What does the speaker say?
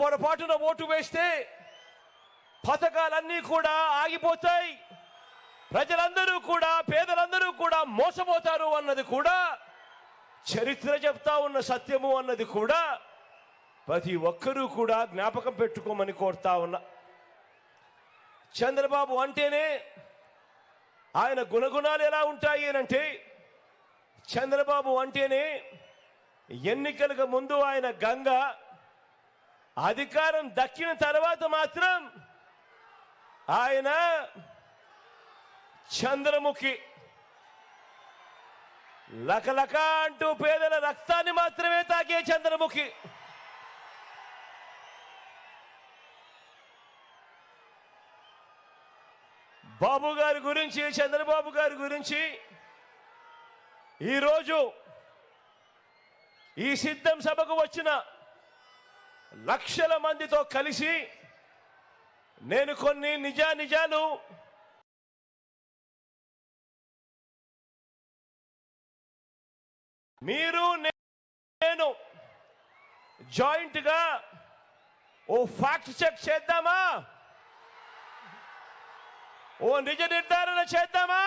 పొరపాటున ఓటు వేస్తే పథకాలన్నీ కూడా ఆగిపోతాయి, ప్రజలందరూ కూడా, పేదలందరూ కూడా మోసపోతారు అన్నది కూడా చరిత్ర చెప్తా ఉన్న సత్యము అన్నది కూడా ప్రతి ఒక్కరూ కూడా జ్ఞాపకం పెట్టుకోమని కోరుతా ఉన్నా. చంద్రబాబు అంటేనే ఆయన గుణగుణాలు ఎలా ఉంటాయి అంటే, చంద్రబాబు అంటేనే ఎన్నికలకు ముందు ఆయన గంగ, అధికారం దక్కిన తర్వాత మాత్రం ఆయన చంద్రముఖి. లకలక అంటూ పేదల రక్తాన్ని మాత్రమే తాగే చంద్రముఖి. బాబు గారి గురించి, చంద్రబాబు గారి గురించి ఈరోజు ఈ సిద్ధం సభకు వచ్చిన లక్షల మందితో కలిసి నేను కొన్ని నిజాలు మీరు నేను జాయింట్గా ఓ ఫ్యాక్ట్ చెక్ చేద్దామా, ఓ నిజ నిర్ధారణ చేద్దామా?